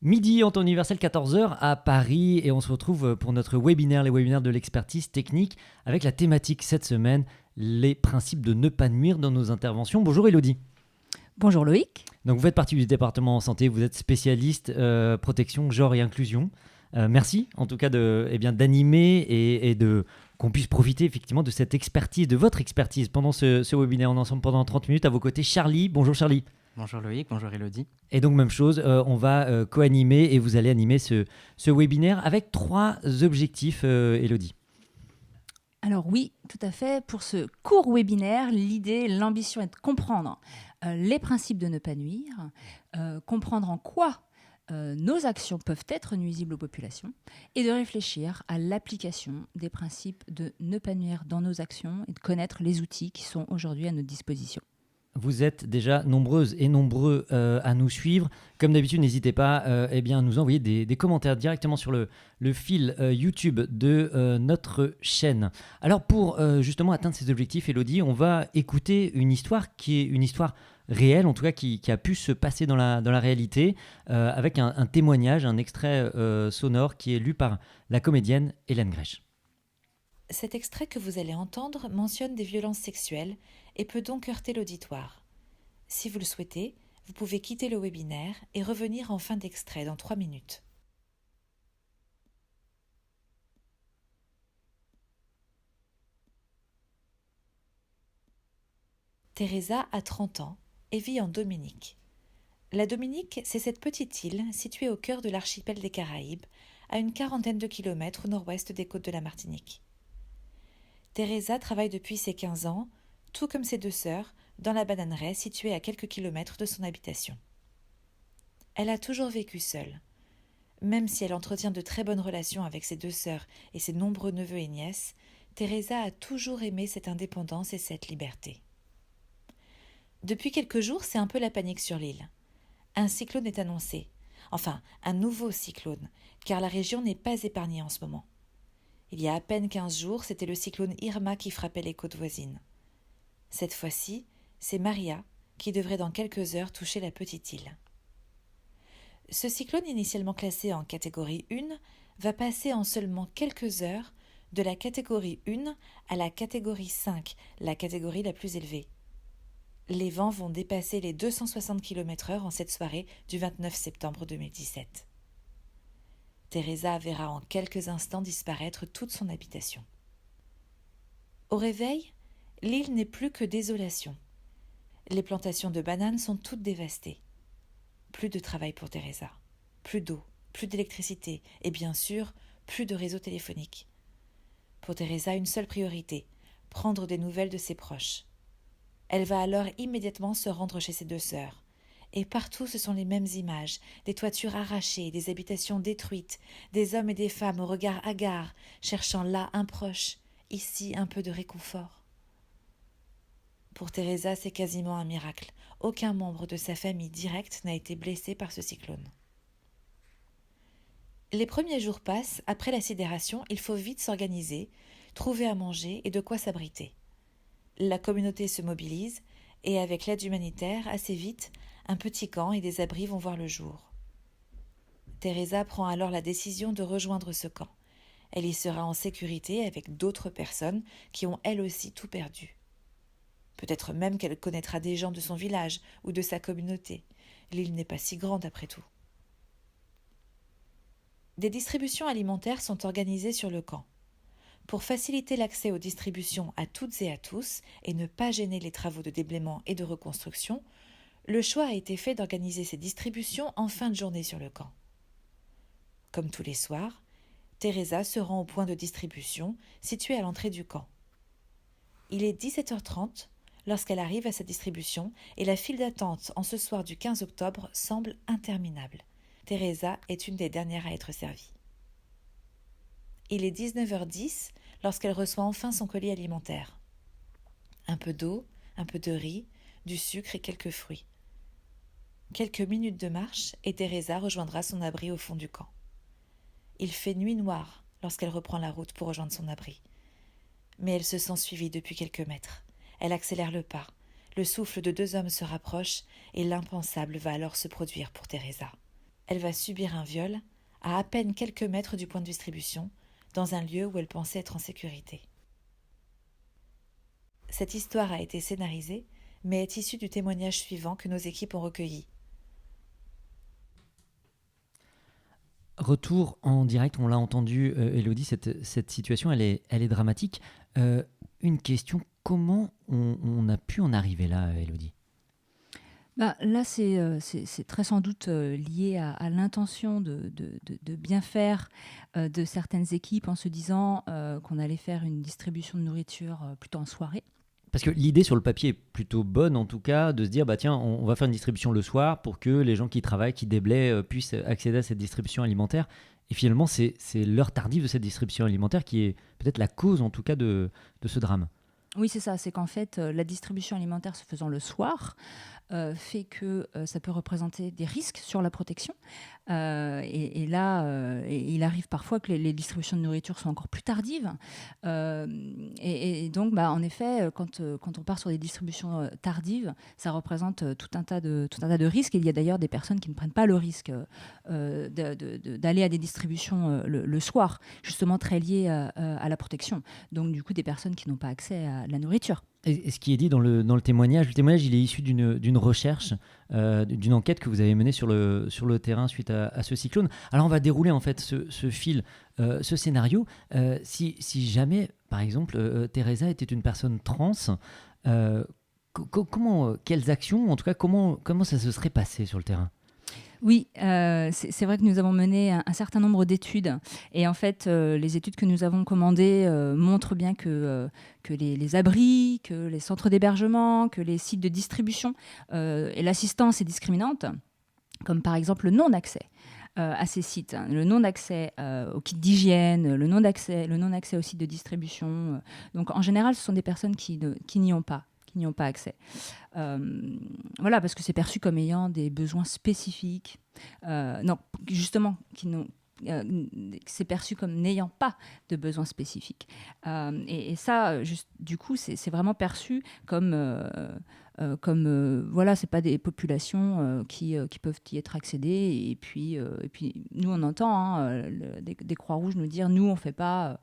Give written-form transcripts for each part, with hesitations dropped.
Midi en temps universel, 14h à Paris, et on se retrouve pour notre webinaire, les webinaires de l'expertise technique, avec la thématique cette semaine, les principes de ne pas nuire dans nos interventions. Bonjour Elodie. Bonjour Loïc. Donc vous faites partie du département santé, vous êtes spécialiste protection, genre et inclusion. Merci en tout cas d'animer et de qu'on puisse profiter effectivement de cette expertise, de votre expertise pendant ce webinaire. On est ensemble pendant 30 minutes. À vos côtés, Charlie. Bonjour Charlie. Bonjour Loïc, bonjour Elodie. Et donc même chose, on va co-animer et vous allez animer ce webinaire avec 3 objectifs, Elodie. Alors oui, tout à fait. Pour ce court webinaire, l'ambition est de comprendre les principes de ne pas nuire, comprendre en quoi nos actions peuvent être nuisibles aux populations et de réfléchir à l'application des principes de ne pas nuire dans nos actions et de connaître les outils qui sont aujourd'hui à notre disposition. Vous êtes déjà nombreuses et nombreux à nous suivre. Comme d'habitude, n'hésitez pas à nous envoyer des commentaires directement sur le fil YouTube de notre chaîne. Alors pour justement atteindre ces objectifs, Elodie, on va écouter une histoire qui est une histoire réelle, en tout cas qui a pu se passer dans la réalité, avec un témoignage, un extrait sonore qui est lu par la comédienne Hélène Grèche. Cet extrait que vous allez entendre mentionne des violences sexuelles et peut donc heurter l'auditoire. Si vous le souhaitez, vous pouvez quitter le webinaire et revenir en fin d'extrait dans 3 minutes. Teresa a 30 ans et vit en Dominique. La Dominique, c'est cette petite île située au cœur de l'archipel des Caraïbes, à une 40aine de kilomètres au nord-ouest des côtes de la Martinique. Teresa travaille depuis ses 15 ans, tout comme ses 2 sœurs, dans la bananeraie située à quelques kilomètres de son habitation. Elle a toujours vécu seule. Même si elle entretient de très bonnes relations avec ses 2 sœurs et ses nombreux neveux et nièces, Teresa a toujours aimé cette indépendance et cette liberté. Depuis quelques jours, c'est un peu la panique sur l'île. Un cyclone est annoncé. Enfin, un nouveau cyclone, car la région n'est pas épargnée en ce moment. Il y a à peine 15 jours, c'était le cyclone Irma qui frappait les côtes voisines. Cette fois-ci, c'est Maria qui devrait dans quelques heures toucher la petite île. Ce cyclone, initialement classé en catégorie 1, va passer en seulement quelques heures de la catégorie 1 à la catégorie 5, la catégorie la plus élevée. Les vents vont dépasser les 260 km/h en cette soirée du 29 septembre 2017. Teresa verra en quelques instants disparaître toute son habitation. Au réveil, l'île n'est plus que désolation. Les plantations de bananes sont toutes dévastées. Plus de travail pour Teresa, plus d'eau, plus d'électricité et bien sûr, plus de réseau téléphonique. Pour Teresa, une seule priorité, prendre des nouvelles de ses proches. Elle va alors immédiatement se rendre chez ses 2 sœurs. Et partout, ce sont les mêmes images, des toitures arrachées, des habitations détruites, des hommes et des femmes au regard hagard, cherchant là un proche, ici un peu de réconfort. Pour Teresa, c'est quasiment un miracle. Aucun membre de sa famille directe n'a été blessé par ce cyclone. Les premiers jours passent, après la sidération, il faut vite s'organiser, trouver à manger et de quoi s'abriter. La communauté se mobilise et avec l'aide humanitaire, assez vite, un petit camp et des abris vont voir le jour. Teresa prend alors la décision de rejoindre ce camp. Elle y sera en sécurité avec d'autres personnes qui ont elles aussi tout perdu. Peut-être même qu'elle connaîtra des gens de son village ou de sa communauté. L'île n'est pas si grande après tout. Des distributions alimentaires sont organisées sur le camp. Pour faciliter l'accès aux distributions à toutes et à tous et ne pas gêner les travaux de déblaiement et de reconstruction, le choix a été fait d'organiser ces distributions en fin de journée sur le camp. Comme tous les soirs, Teresa se rend au point de distribution situé à l'entrée du camp. Il est 17h30 lorsqu'elle arrive à sa distribution et la file d'attente en ce soir du 15 octobre semble interminable. Teresa est une des dernières à être servie. Il est 19h10 lorsqu'elle reçoit enfin son colis alimentaire. Un peu d'eau, un peu de riz, du sucre et quelques fruits. Quelques minutes de marche et Teresa rejoindra son abri au fond du camp. Il fait nuit noire lorsqu'elle reprend la route pour rejoindre son abri. Mais elle se sent suivie depuis quelques mètres. Elle accélère le pas. Le souffle de 2 hommes se rapproche et l'impensable va alors se produire pour Teresa. Elle va subir un viol à peine quelques mètres du point de distribution, dans un lieu où elle pensait être en sécurité. Cette histoire a été scénarisée, mais est issue du témoignage suivant que nos équipes ont recueilli. Retour en direct, on l'a entendu, Élodie, cette situation, elle est dramatique. Une question, comment on a pu en arriver là, Élodie ? Là, c'est très sans doute lié à l'intention de bien faire de certaines équipes en se disant qu'on allait faire une distribution de nourriture plutôt en soirée. Parce que l'idée sur le papier est plutôt bonne, en tout cas, de se dire, bah tiens, on va faire une distribution le soir pour que les gens qui travaillent, qui déblaient, puissent accéder à cette distribution alimentaire. Et finalement, c'est l'heure tardive de cette distribution alimentaire qui est peut-être la cause, en tout cas, de ce drame. Oui, c'est ça. C'est qu'en fait, la distribution alimentaire se faisant le soir fait que ça peut représenter des risques sur la protection. Et là, il arrive parfois que les distributions de nourriture soient encore plus tardives. Et donc, en effet, quand on part sur des distributions tardives, ça représente tout un tas de risques. Et il y a d'ailleurs des personnes qui ne prennent pas le risque d'aller à des distributions le soir, justement très liées à la protection. Donc, du coup, des personnes qui n'ont pas accès à la nourriture. Et ce qui est dit dans le témoignage, il est issu d'une recherche, d'une enquête que vous avez menée sur le terrain suite à ce cyclone. Alors on va dérouler en fait ce fil, ce scénario. Si jamais, par exemple, Teresa était une personne trans, quelles actions, en tout cas, comment ça se serait passé sur le terrain ? Oui, c'est vrai que nous avons mené un certain nombre d'études. Et en fait, les études que nous avons commandées montrent bien que les abris, que les centres d'hébergement, que les sites de distribution et l'assistance est discriminante, comme par exemple le non-accès à ces sites, hein, le non-accès aux kits d'hygiène, le non-accès aux sites de distribution. Donc en général, ce sont des personnes qui n'y ont pas accès. Voilà, parce que c'est perçu comme ayant des besoins spécifiques. Non, justement, c'est perçu comme n'ayant pas de besoins spécifiques. Et ça, du coup, c'est vraiment perçu comme voilà, c'est pas des populations qui peuvent y être accédées. Et puis nous, on entend des Croix-Rouges nous dire, nous, on fait pas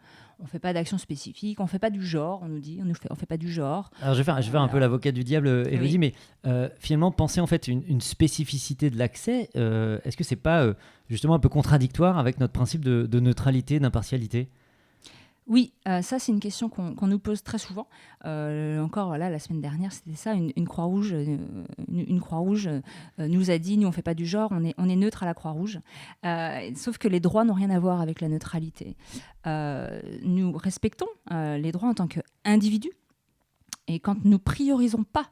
d'action spécifique, on fait pas du genre, on nous dit, on fait pas du genre. Alors je vais faire un peu l'avocat du diable, Élodie, oui. Mais finalement, penser en fait une spécificité de l'accès, est-ce que c'est pas justement un peu contradictoire avec notre principe de neutralité, d'impartialité ? Oui, ça c'est une question qu'on nous pose très souvent. Encore voilà, la semaine dernière, c'était ça, une Croix-Rouge, nous a dit, nous on fait pas du genre, on est neutre à la Croix-Rouge. Sauf que les droits n'ont rien à voir avec la neutralité. Nous respectons les droits en tant qu'individus. Et quand nous priorisons pas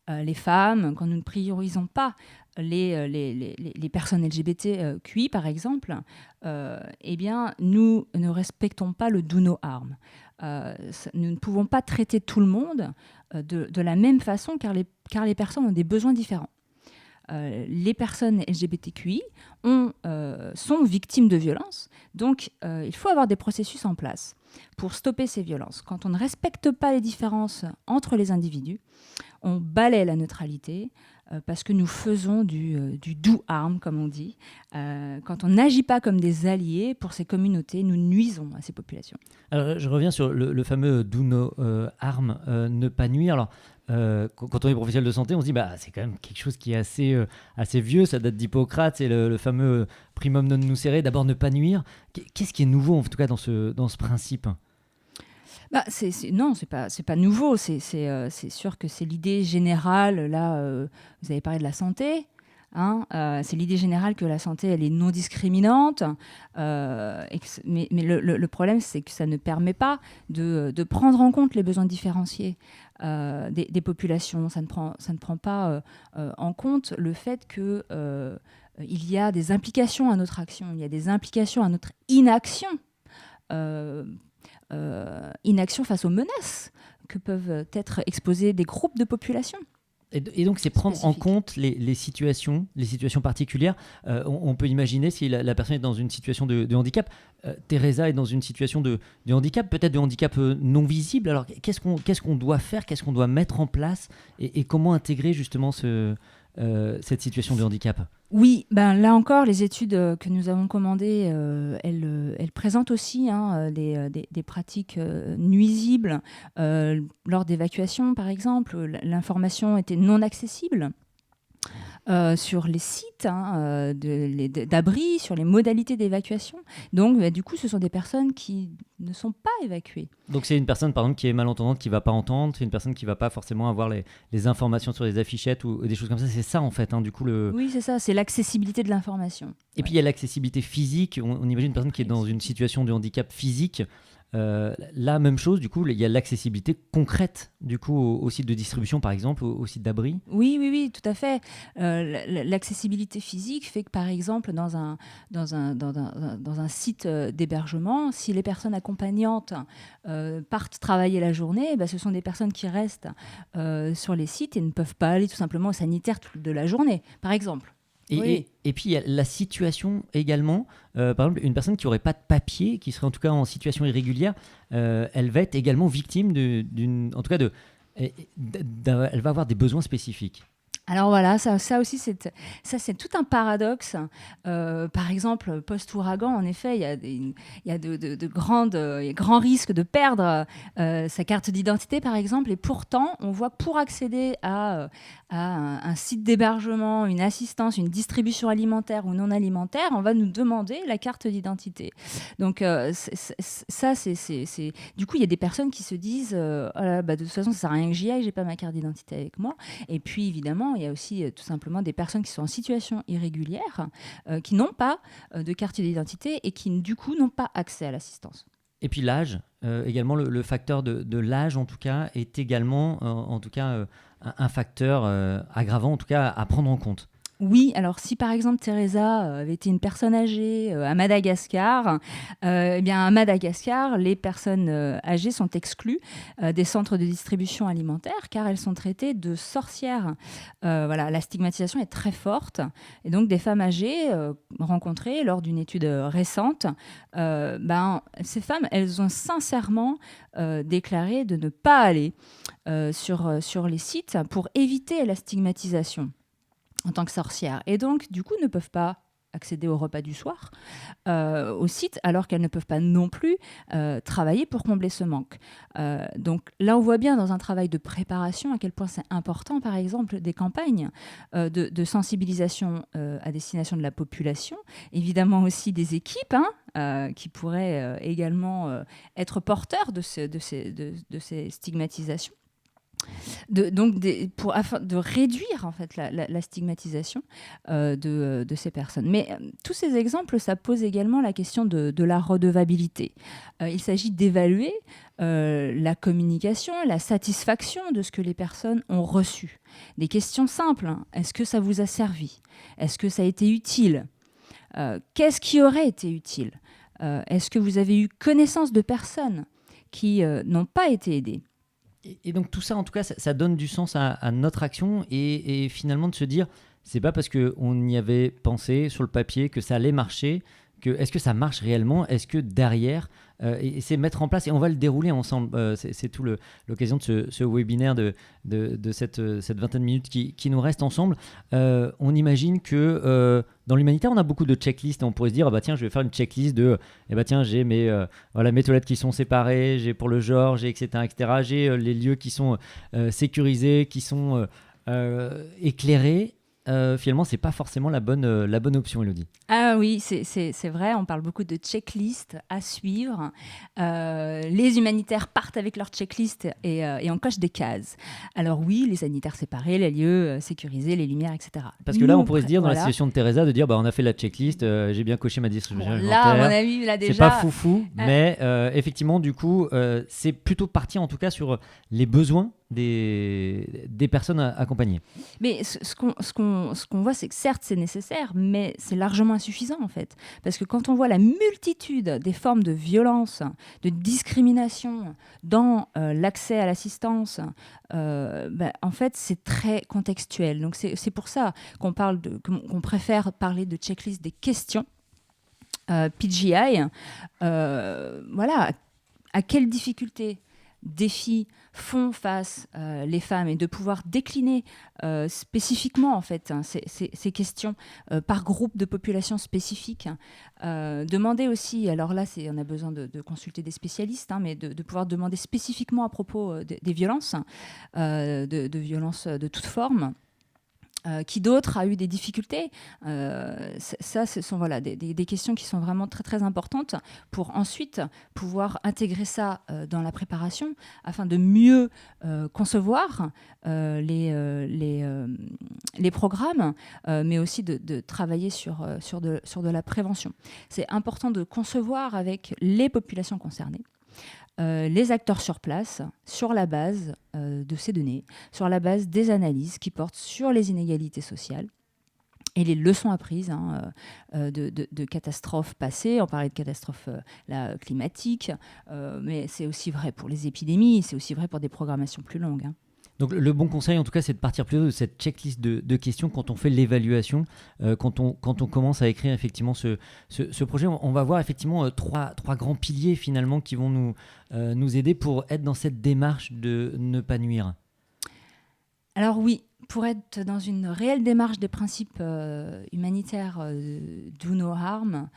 les femmes, quand nous ne priorisons pas les personnes LGBTQI, par exemple, eh bien, nous ne respectons pas le do no harm. Nous ne pouvons pas traiter tout le monde de la même façon, car les personnes ont des besoins différents. Les personnes LGBTQI sont victimes de violences, donc il faut avoir des processus en place pour stopper ces violences. Quand on ne respecte pas les différences entre les individus, on balaie la neutralité parce que nous faisons du do harm, comme on dit. Quand on n'agit pas comme des alliés pour ces communautés, nous nuisons à ces populations. Alors, je reviens sur le fameux do no harm, ne pas nuire. Alors, quand on est professionnel de santé, on se dit c'est quand même quelque chose qui est assez vieux, ça date d'Hippocrate, c'est le fameux primum non nocere, d'abord ne pas nuire. Qu'est-ce qui est nouveau en tout cas dans ce principe ? Non, c'est pas nouveau. C'est sûr que c'est l'idée générale. Là, vous avez parlé de la santé. C'est l'idée générale que la santé, elle est non discriminante. Mais le problème, c'est que ça ne permet pas de prendre en compte les besoins différenciés des populations. Ça ne prend pas en compte le fait que il y a des implications à notre action. Il y a des implications à notre inaction. Inaction face aux menaces que peuvent être exposés des groupes de population. Et donc, c'est prendre en compte les situations particulières. On peut imaginer si la personne est dans une situation de handicap. Teresa est dans une situation de handicap, peut-être de handicap non visible. Alors, qu'est-ce qu'on doit faire ? Qu'est-ce qu'on doit mettre en place ? Et comment intégrer justement cette situation de handicap? Oui, ben là encore, les études que nous avons commandées, elles présentent aussi des pratiques nuisibles lors d'évacuations, par exemple. L'information était non accessible. Sur les sites d'abri, sur les modalités d'évacuation. Donc, du coup, ce sont des personnes qui ne sont pas évacuées. Donc c'est une personne, par exemple, qui est malentendante, qui ne va pas entendre, c'est une personne qui ne va pas forcément avoir les informations sur les affichettes ou des choses comme ça. C'est ça, en fait, du coup. Oui, c'est ça, c'est l'accessibilité de l'information. Et puis, il y a l'accessibilité physique. On imagine une personne qui est dans une situation de handicap physique. La même chose, du coup, il y a l'accessibilité concrète du coup, au site de distribution, par exemple, au site d'abri. Oui, tout à fait. L'accessibilité physique fait que, par exemple, dans un site d'hébergement, si les personnes accompagnantes partent travailler la journée, ce sont des personnes qui restent sur les sites et ne peuvent pas aller tout simplement au sanitaire de la journée, par exemple. Et puis, il y a la situation également. Par exemple, une personne qui n'aurait pas de papier, qui serait en tout cas en situation irrégulière, elle va être également victime elle va avoir des besoins spécifiques. Alors voilà, ça aussi, c'est tout un paradoxe. Par exemple, post-ouragan, en effet, il y a de grands risques de perdre sa carte d'identité, par exemple. Et pourtant, on voit que pour accéder à un site d'hébergement, une assistance, une distribution alimentaire ou non alimentaire, on va nous demander la carte d'identité. Donc du coup, il y a des personnes qui se disent de toute façon, ça sert à rien que j'y aille, j'ai pas ma carte d'identité avec moi. Et puis, évidemment, il y a aussi tout simplement des personnes qui sont en situation irrégulière, qui n'ont pas de carte d'identité et qui, du coup, n'ont pas accès à l'assistance. Et puis l'âge, également le facteur de l'âge, en tout cas, est également un facteur aggravant, en tout cas, à prendre en compte. Oui, alors si par exemple Teresa avait été une personne âgée à Madagascar, à Madagascar, les personnes âgées sont exclues des centres de distribution alimentaire car elles sont traitées de sorcières. La stigmatisation est très forte et donc des femmes âgées rencontrées lors d'une étude récente, ces femmes, elles ont sincèrement déclaré de ne pas aller sur les sites pour éviter la stigmatisation en tant que sorcière. Et donc, du coup, ne peuvent pas accéder au repas du soir au site, alors qu'elles ne peuvent pas non plus travailler pour combler ce manque. Donc là, on voit bien dans un travail de préparation à quel point c'est important, par exemple, des campagnes de sensibilisation à destination de la population, évidemment aussi des équipes qui pourraient également être porteurs de ces stigmatisations. Afin de réduire en fait la stigmatisation de ces personnes. Mais tous ces exemples, ça pose également la question de la redevabilité. Il s'agit d'évaluer la communication, la satisfaction de ce que les personnes ont reçu. Des questions simples. Est-ce que ça vous a servi? Est-ce que ça a été utile? Qu'est-ce qui aurait été utile? Est-ce que vous avez eu connaissance de personnes qui n'ont pas été aidées? Et donc tout ça, en tout cas, ça donne du sens à notre action et finalement de se dire, c'est pas parce qu'on y avait pensé sur le papier que ça allait marcher, est-ce que ça marche réellement? Est-ce que derrière, et c'est mettre en place, et on va le dérouler ensemble, c'est tout l'occasion de ce webinaire de cette vingtaine de minutes qui nous reste ensemble. On imagine que dans l'humanitaire, on a beaucoup de checklists, et on pourrait se dire, tiens, je vais faire une checklist de, tiens, j'ai mes toilettes qui sont séparées, j'ai pour le genre, j'ai etc., j'ai les lieux qui sont sécurisés, qui sont éclairés. Finalement, c'est pas forcément la bonne option, Élodie. Ah oui, c'est vrai, on parle beaucoup de checklists à suivre. Les humanitaires partent avec leur checklist et on coche des cases. Alors oui, les sanitaires séparés, les lieux sécurisés, les lumières, etc. Parce que là, on pourrait se dire, dans la situation de Teresa, de dire, on a fait la checklist, j'ai bien coché ma distribution alimentaire. Là, à mon avis, là déjà... C'est pas foufou, mais effectivement, du coup, c'est plutôt parti, en tout cas, sur les besoins des personnes accompagnées. Mais ce qu'on voit, c'est que certes, c'est nécessaire, mais c'est largement insuffisant, en fait. Parce que quand on voit la multitude des formes de violence, de discrimination dans l'accès à l'assistance, en fait, c'est très contextuel. Donc, c'est pour ça qu'on préfère parler de checklist des questions, PGI. À quelle difficulté défis font face les femmes et de pouvoir décliner spécifiquement en fait ces questions par groupe de population spécifique. Demander aussi, alors là on a besoin de consulter des spécialistes, mais de pouvoir demander spécifiquement à propos des violences, de violences de toute forme. Qui d'autre a eu des difficultés ça, ce sont des questions qui sont vraiment très très importantes pour ensuite pouvoir intégrer ça dans la préparation afin de mieux concevoir les programmes, mais aussi de travailler sur de la prévention. C'est important de concevoir avec les populations concernées. Les acteurs sur place, sur la base de ces données, sur la base des analyses qui portent sur les inégalités sociales et les leçons apprises de catastrophes passées. On parlait de catastrophes climatiques, mais c'est aussi vrai pour les épidémies, c'est aussi vrai pour des programmations plus longues. Donc le bon conseil, en tout cas, c'est de partir plutôt de cette checklist de questions quand on fait l'évaluation, quand on commence à écrire effectivement ce projet. On va voir effectivement trois grands piliers finalement qui vont nous aider pour être dans cette démarche de ne pas nuire. Alors oui, pour être dans une réelle démarche des principes humanitaires do no harm,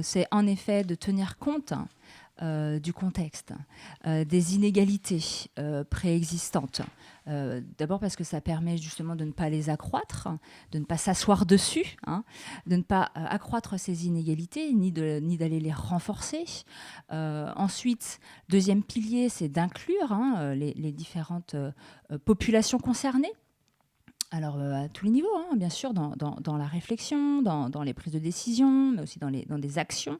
c'est en effet de tenir compte du contexte, des inégalités préexistantes. D'abord parce que ça permet justement de ne pas les accroître, de ne pas s'asseoir dessus, de ne pas accroître ces inégalités, ni d'aller les renforcer. Ensuite, deuxième pilier, c'est d'inclure les différentes populations concernées. Alors, à tous les niveaux, bien sûr, dans la réflexion, dans les prises de décision, mais aussi dans des actions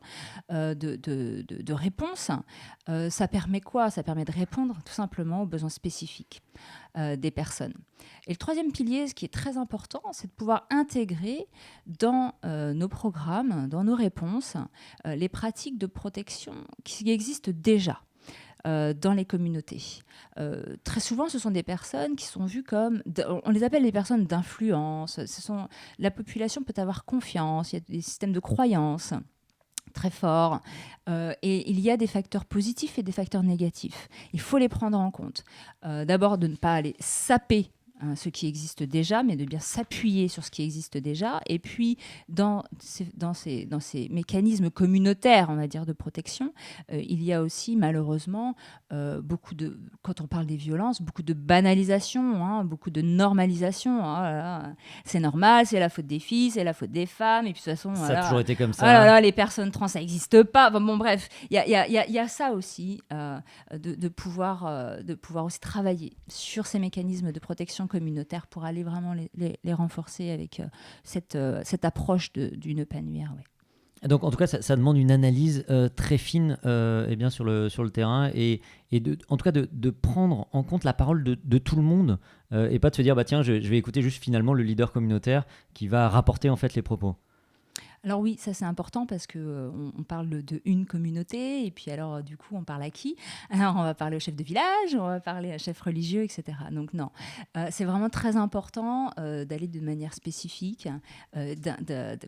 de réponse. Ça permet quoi ? Ça permet de répondre tout simplement aux besoins spécifiques des personnes. Et le troisième pilier, ce qui est très important, c'est de pouvoir intégrer dans nos programmes, dans nos réponses, les pratiques de protection qui existent déjà dans les communautés. Très souvent, ce sont des personnes qui sont vues comme... On les appelle les personnes d'influence. La population peut avoir confiance, il y a des systèmes de croyances très forts. Et il y a des facteurs positifs et des facteurs négatifs. Il faut les prendre en compte. D'abord, de ne pas aller saper ce qui existe déjà, mais de bien s'appuyer sur ce qui existe déjà. Et puis, dans ces mécanismes communautaires, on va dire, de protection, il y a aussi, malheureusement, quand on parle des violences, beaucoup de banalisation, beaucoup de normalisation. Voilà. C'est normal, c'est la faute des filles, c'est la faute des femmes. Et puis, de toute façon, ça a toujours été comme ça. Les personnes trans, ça n'existe pas. Bon, bref, il y a ça aussi, de pouvoir aussi travailler sur ces mécanismes de protection communautaire pour aller vraiment les renforcer avec cette approche du ne pas nuire. Ouais. Donc en tout cas, ça demande une analyse très fine sur le terrain et en tout cas de prendre en compte la parole de tout le monde et pas de se dire tiens, je vais écouter juste finalement le leader communautaire qui va rapporter en fait les propos. Alors oui, ça c'est important parce qu'on parle de une communauté et puis alors du coup on parle à qui ? Alors on va parler au chef de village, on va parler à chef religieux, etc. Donc non, c'est vraiment très important d'aller de manière spécifique.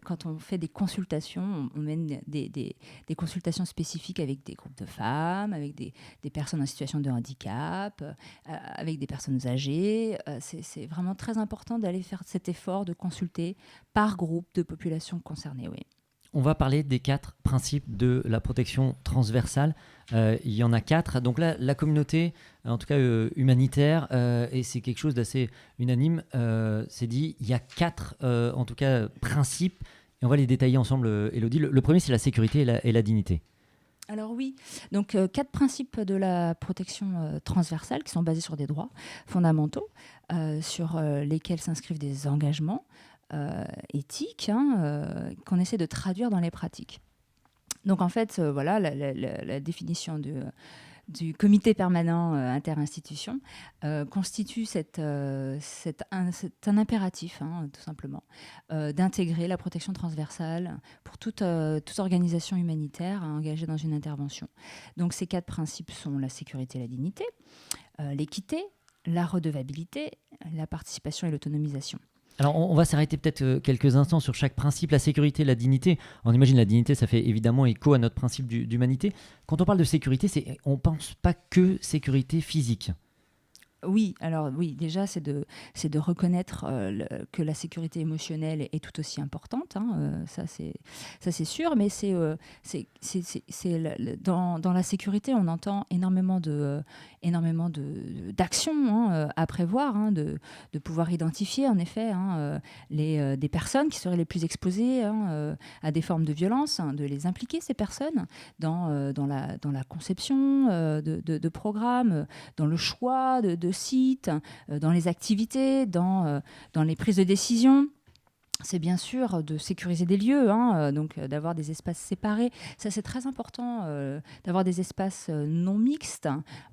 Quand on fait des consultations, on mène des consultations spécifiques avec des groupes de femmes, avec des personnes en situation de handicap, avec des personnes âgées. C'est vraiment très important d'aller faire cet effort de consulter par groupe de population concernée. Oui. On va parler des 4 principes de la protection transversale. Il y en a 4. Donc là, la communauté, en tout cas humanitaire, et c'est quelque chose d'assez unanime, c'est dit, il y a 4 en tout cas principes, et on va les détailler ensemble, Élodie. Le premier, c'est la sécurité et la dignité. Alors oui, donc 4 principes de la protection transversale qui sont basés sur des droits fondamentaux, sur lesquels s'inscrivent des engagements éthiques qu'on essaie de traduire dans les pratiques. Donc en fait, la définition du comité permanent interinstitution constitue un impératif, tout simplement, d'intégrer la protection transversale pour toute organisation humanitaire engagée dans une intervention. Donc ces 4 principes sont la sécurité et la dignité, l'équité, la redevabilité, la participation et l'autonomisation. Alors, on va s'arrêter peut-être quelques instants sur chaque principe, la sécurité, la dignité. On imagine la dignité, ça fait évidemment écho à notre principe d'humanité. Quand on parle de sécurité, on ne pense pas que sécurité physique. Oui, alors oui, déjà, c'est de reconnaître que la sécurité émotionnelle est tout aussi importante, hein, ça c'est sûr, mais dans la sécurité, on entend énormément d'actions à prévoir, hein, de pouvoir identifier en effet, hein, des personnes qui seraient les plus exposées, hein, à des formes de violence, hein, de les impliquer, ces personnes, dans la conception de programmes, dans le choix de sites, dans les activités, dans les prises de décision. C'est bien sûr de sécuriser des lieux, hein, donc d'avoir des espaces séparés. Ça, c'est très important, d'avoir des espaces non mixtes.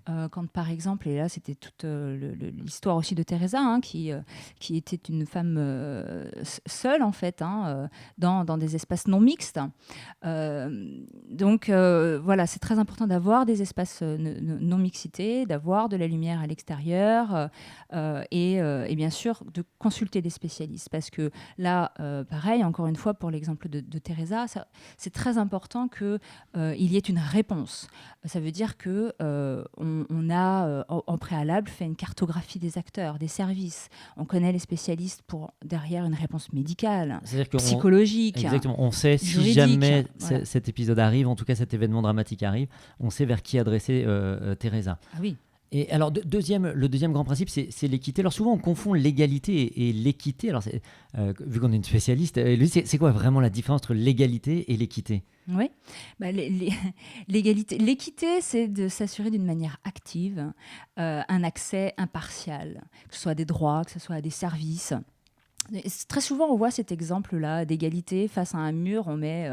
Quand, par exemple, et là, c'était toute l'histoire aussi de Teresa, hein, qui était une femme seule, en fait, hein, dans des espaces non mixtes. Donc, voilà, c'est très important d'avoir des espaces non mixité, d'avoir de la lumière à l'extérieur et bien sûr, de consulter des spécialistes. Parce que là, pareil, encore une fois, pour l'exemple de Teresa, c'est très important qu'il y ait une réponse. Ça veut dire qu'on a en préalable fait une cartographie des acteurs, des services. On connaît les spécialistes pour derrière une réponse médicale, psychologique. Exactement. On sait si juridique, jamais voilà. cet épisode arrive, en tout cas cet événement dramatique arrive, on sait vers qui adresser Teresa. Ah oui. Et alors, le deuxième grand principe, c'est l'équité. Alors souvent, on confond l'égalité et l'équité. Alors, vu qu'on est une spécialiste, lui, c'est quoi vraiment la différence entre l'égalité et l'équité ? Oui, l'égalité. L'équité, c'est de s'assurer d'une manière active un accès impartial, que ce soit à des droits, que ce soit à des services. Très souvent, on voit cet exemple-là d'égalité face à un mur. On met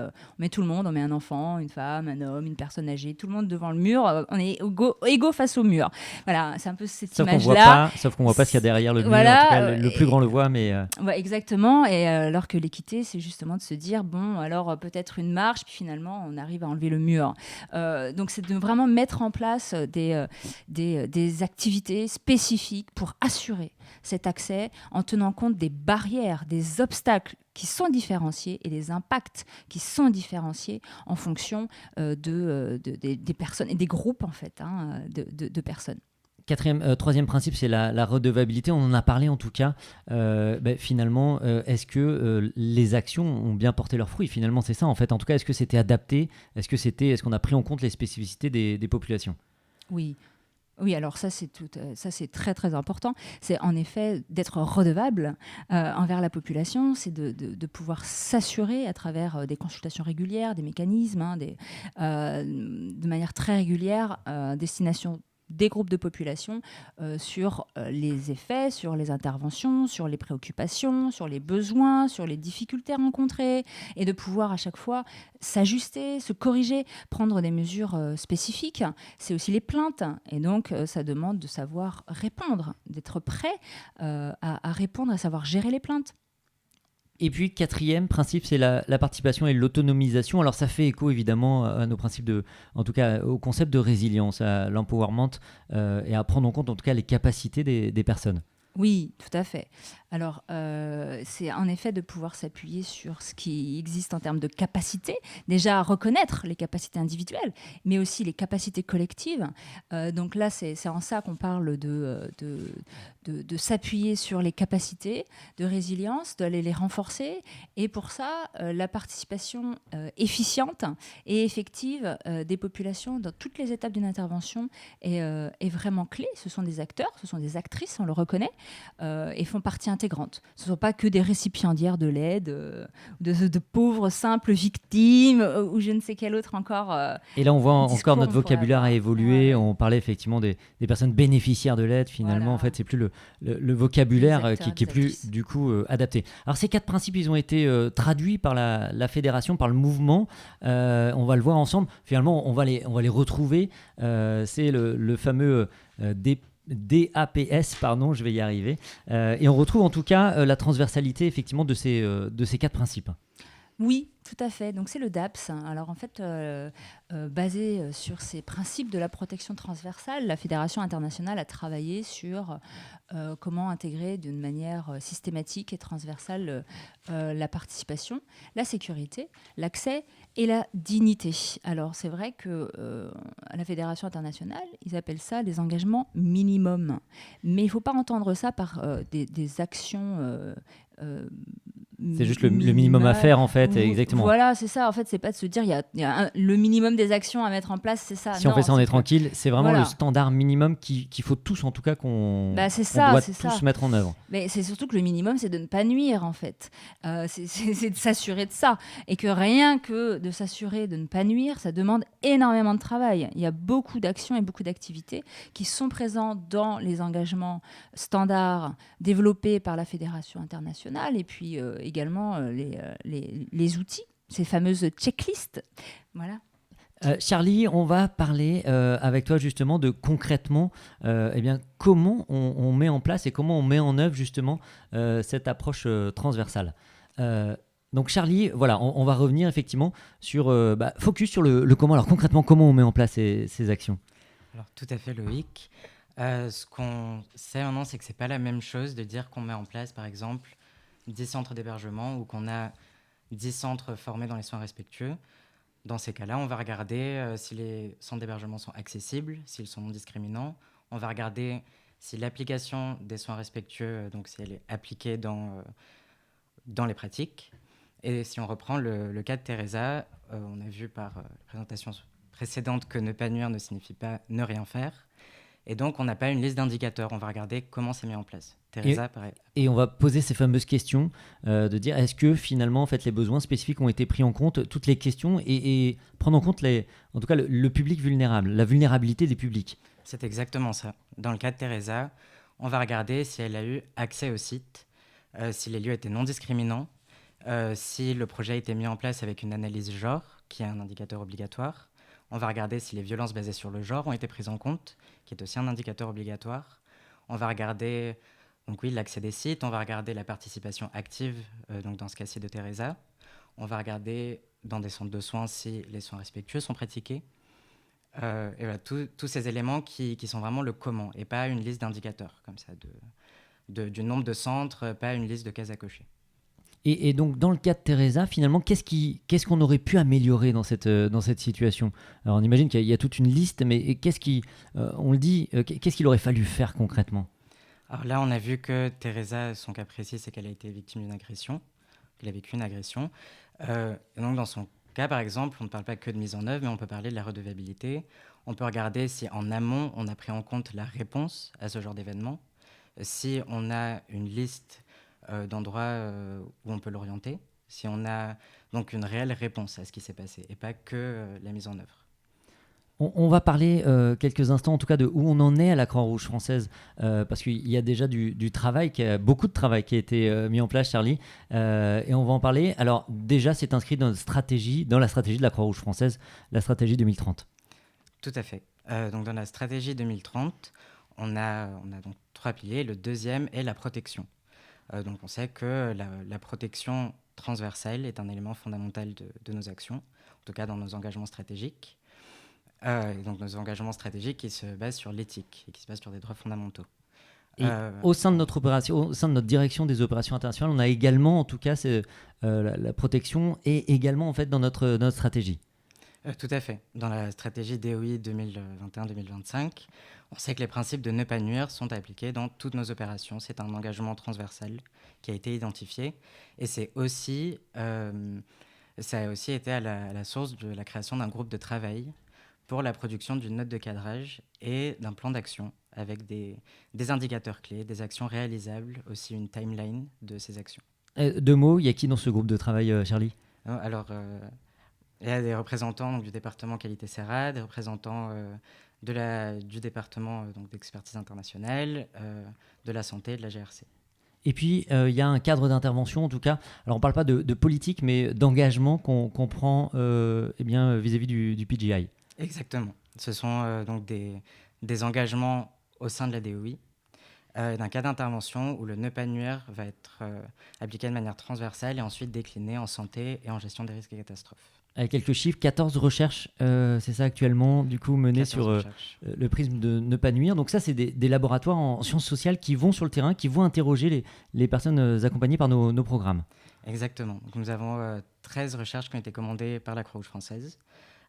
tout le monde, on met un enfant, une femme, un homme, une personne âgée, tout le monde devant le mur. On est égaux face au mur. Voilà, c'est un peu cette image-là. Sauf qu'on voit pas ce qu'il y a derrière le mur. Voilà, en tout cas, le plus grand le voit, mais... Ouais, exactement. Et alors que l'équité, c'est justement de se dire, bon, alors peut-être une marche, puis finalement, on arrive à enlever le mur. Donc, c'est de vraiment mettre en place des activités spécifiques pour assurer cet accès en tenant compte des barrières, des obstacles qui sont différenciés et des impacts qui sont différenciés en fonction des personnes et des groupes en fait, hein, de personnes. Troisième principe, c'est la redevabilité. On en a parlé en tout cas. Finalement, est-ce que les actions ont bien porté leurs fruits ? Finalement, c'est ça en fait. En tout cas, est-ce que c'était adapté ? Est-ce qu'on a pris en compte les spécificités des populations ? Oui. Oui, alors ça c'est très très important. C'est en effet d'être redevable envers la population, c'est de pouvoir s'assurer à travers des consultations régulières, des mécanismes, hein, de manière très régulière, destination des groupes de population sur les effets, sur les interventions, sur les préoccupations, sur les besoins, sur les difficultés rencontrées, et de pouvoir à chaque fois s'ajuster, se corriger, prendre des mesures spécifiques. C'est aussi les plaintes, et donc ça demande de savoir répondre, d'être prêt à répondre, à savoir gérer les plaintes. Et puis, quatrième principe, c'est la participation et l'autonomisation. Alors, ça fait écho évidemment à nos principes en tout cas au concept de résilience, à l'empowerment et à prendre en compte en tout cas les capacités des personnes. Oui, tout à fait. Alors, c'est en effet de pouvoir s'appuyer sur ce qui existe en termes de capacité, déjà à reconnaître les capacités individuelles, mais aussi les capacités collectives. Donc là, c'est en ça qu'on parle de s'appuyer sur les capacités de résilience, d'aller les renforcer. Et pour ça, la participation efficiente et effective des populations dans toutes les étapes d'une intervention est vraiment clé. Ce sont des acteurs, ce sont des actrices, on le reconnaît, et font partie intégrante. Ce ne sont pas que des récipiendaires de l'aide, de pauvres simples victimes ou je ne sais quel autre encore. Et là, on voit encore notre vocabulaire a évolué. Ouais. On parlait effectivement des personnes bénéficiaires de l'aide. Finalement, voilà. En fait, c'est plus le vocabulaire qui est plus du coup adapté. Alors, ces 4 principes, ils ont été traduits par la fédération, par le mouvement. On va le voir ensemble. Finalement, on va les retrouver. C'est le fameux DAPS, pardon, je vais y arriver. Et on retrouve en tout cas la transversalité effectivement de ces 4 principes. Oui, tout à fait. Donc c'est le DAPS. Alors en fait, basé sur ces principes de la protection transversale, la Fédération internationale a travaillé sur comment intégrer d'une manière systématique et transversale la participation, la sécurité, l'accès et la dignité. Alors c'est vrai que à la Fédération internationale, ils appellent ça les engagements minimums. Mais il ne faut pas entendre ça par des actions euh, C'est juste le minimum à faire, en fait, exactement. Voilà, c'est ça. En fait, c'est pas de se dire il y a le minimum des actions à mettre en place, c'est ça. Si on fait ça, on est tranquille. C'est vraiment voilà. le standard minimum qu'il faut tous, en tout cas, qu'on ça, doit c'est tous ça. mettre en œuvre. Mais c'est surtout que le minimum, c'est de ne pas nuire, en fait. C'est de s'assurer de ça. Et que rien que de s'assurer de ne pas nuire, ça demande énormément de travail. Il y a beaucoup d'actions et beaucoup d'activités qui sont présentes dans les engagements standards développés par la Fédération internationale et puis également les outils, ces fameuses checklists. Voilà. Charlie, on va parler avec toi justement de concrètement comment on met en place et comment on met en œuvre justement cette approche transversale. Donc Charlie, voilà, on va revenir effectivement sur focus sur le comment. Alors concrètement, comment on met en place ces actions? Alors tout à fait Loïc. Ce qu'on sait maintenant, c'est que c'est pas la même chose de dire qu'on met en place par exemple 10 centres d'hébergement ou qu'on a 10 centres formés dans les soins respectueux. Dans ces cas-là, on va regarder si les centres d'hébergement sont accessibles, s'ils sont non discriminants. On va regarder si l'application des soins respectueux, donc si elle est appliquée dans les pratiques. Et si on reprend le cas de Teresa, on a vu par la présentation précédente que ne pas nuire ne signifie pas ne rien faire. Et donc, on n'a pas une liste d'indicateurs. On va regarder comment c'est mis en place. Teresa, pareil. Et on va poser ces fameuses questions de dire est-ce que finalement en fait, les besoins spécifiques ont été pris en compte, toutes les questions, et prendre en compte en tout cas le public vulnérable, la vulnérabilité des publics. C'est exactement ça. Dans le cas de Teresa, on va regarder si elle a eu accès au site, si les lieux étaient non discriminants, si le projet a été mis en place avec une analyse genre, qui est un indicateur obligatoire. On va regarder si les violences basées sur le genre ont été prises en compte, qui est aussi un indicateur obligatoire. On va regarder l'accès des sites. On va regarder la participation active, donc dans ce cas-ci de Teresa. On va regarder dans des centres de soins si les soins respectueux sont pratiqués. Et voilà, tous ces éléments qui sont vraiment le comment, et pas une liste d'indicateurs, comme ça, du nombre de centres, pas une liste de cases à cocher. Et donc, dans le cas de Teresa, finalement, qu'est-ce qu'on aurait pu améliorer dans cette situation? Alors, on imagine qu'il y a toute une liste, mais qu'est-ce qu'il aurait fallu faire concrètement? Alors là, on a vu que Teresa, son cas précis, c'est qu'elle a été victime d'une agression, qu'elle a vécu une agression. Et donc, dans son cas, par exemple, on ne parle pas que de mise en œuvre, mais on peut parler de la redevabilité. On peut regarder si, en amont, on a pris en compte la réponse à ce genre d'événement, si on a une liste d'endroits où on peut l'orienter, si on a donc une réelle réponse à ce qui s'est passé et pas que la mise en œuvre. On va parler quelques instants en tout cas de où on en est à la Croix-Rouge française parce qu'il y a déjà du travail, beaucoup de travail qui a été mis en place, Charlie, et on va en parler. Alors déjà, c'est inscrit dans la stratégie de la Croix-Rouge française, la stratégie 2030. Tout à fait. Donc dans la stratégie 2030, on a donc 3 piliers. Le deuxième est la protection. Donc on sait que la protection transversale est un élément fondamental de nos actions, en tout cas dans nos engagements stratégiques. Et donc nos engagements stratégiques qui se basent sur l'éthique et qui se basent sur des droits fondamentaux. Et au sein de notre opération, au sein de notre direction des opérations internationales, on a également, en tout cas, la protection et également en fait dans notre stratégie. Tout à fait. Dans la stratégie DOI 2021-2025, on sait que les principes de ne pas nuire sont appliqués dans toutes nos opérations. C'est un engagement transversal qui a été identifié. Et ça a aussi été à la source de la création d'un groupe de travail pour la production d'une note de cadrage et d'un plan d'action avec des indicateurs clés, des actions réalisables, aussi une timeline de ces actions. Deux mots, il y a qui dans ce groupe de travail, Charlie? Alors, il y a des représentants donc, du département qualité SERA, des représentants du département d'expertise internationale, de la santé et de la GRC. Et puis, il y a un cadre d'intervention, en tout cas. Alors, on ne parle pas de politique, mais d'engagement qu'on prend vis-à-vis du PGI. Exactement. Ce sont donc des engagements au sein de la DOI d'un cas d'intervention où le ne pas nuire va être appliqué de manière transversale et ensuite décliné en santé et en gestion des risques et catastrophes. Avec quelques chiffres, 14 recherches, c'est ça actuellement, du coup, menées 14 sur recherches. le prisme de ne pas nuire. Donc ça, c'est des laboratoires en sciences sociales qui vont sur le terrain, qui vont interroger les personnes accompagnées par nos programmes. Exactement. Donc, nous avons 13 recherches qui ont été commandées par la Croix-Rouge française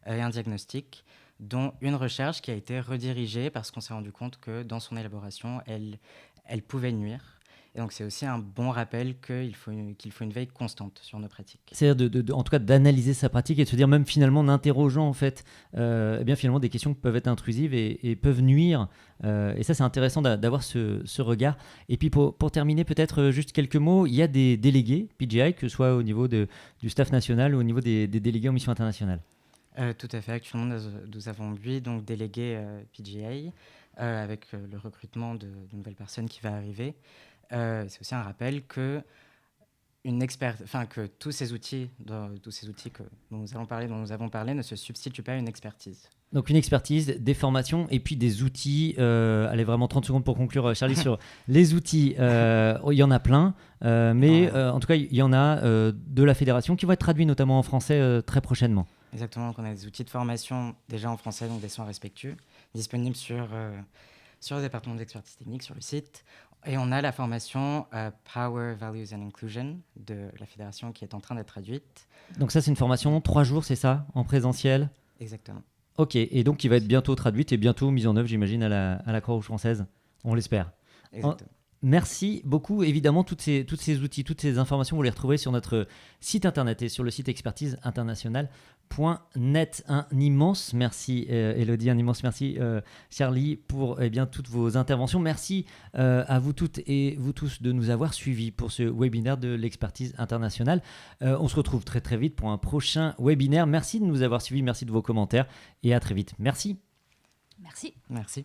et un diagnostic, dont une recherche qui a été redirigée parce qu'on s'est rendu compte que dans son élaboration, elle pouvait nuire. Et donc, c'est aussi un bon rappel qu'il faut une veille constante sur nos pratiques. C'est-à-dire, en tout cas, d'analyser sa pratique et de se dire, même finalement, en interrogeant, en fait, eh bien, finalement, des questions qui peuvent être intrusives et peuvent nuire. Et ça, c'est intéressant d'avoir ce regard. Et puis, pour terminer, peut-être juste quelques mots. Il y a des délégués PGI, que ce soit au niveau du staff national ou au niveau des délégués en mission internationale. Tout à fait. Actuellement, nous avons 8 donc, délégués PGI avec le recrutement de nouvelles personnes qui va arriver. C'est aussi un rappel que tous ces outils dont nous avons parlé ne se substituent pas à une expertise. Donc une expertise, des formations et puis des outils. Allez, vraiment 30 secondes pour conclure, Charlie, sur les outils. Il y en a plein, mais en tout cas, il y en a de la fédération qui vont être traduits notamment en français très prochainement. Exactement, donc on a des outils de formation déjà en français, donc des soins respectueux, disponibles sur le département d'expertise technique, sur le site. Et on a la formation Power, Values and Inclusion de la fédération qui est en train d'être traduite. Donc ça, c'est une formation 3 jours, c'est ça, en présentiel? Exactement. Ok, et donc qui va être bientôt traduite et bientôt mise en œuvre, j'imagine, à la Croix-Rouge française. On l'espère. Exactement. Merci beaucoup. Évidemment, tous ces outils, toutes ces informations, vous les retrouverez sur notre site internet et sur le site expertiseinternationale.net. Un immense merci, Elodie, un immense merci, Charlie, pour toutes vos interventions. Merci à vous toutes et vous tous de nous avoir suivis pour ce webinaire de l'expertise internationale. On se retrouve très très vite pour un prochain webinaire. Merci de nous avoir suivis, merci de vos commentaires et à très vite. Merci. Merci. Merci.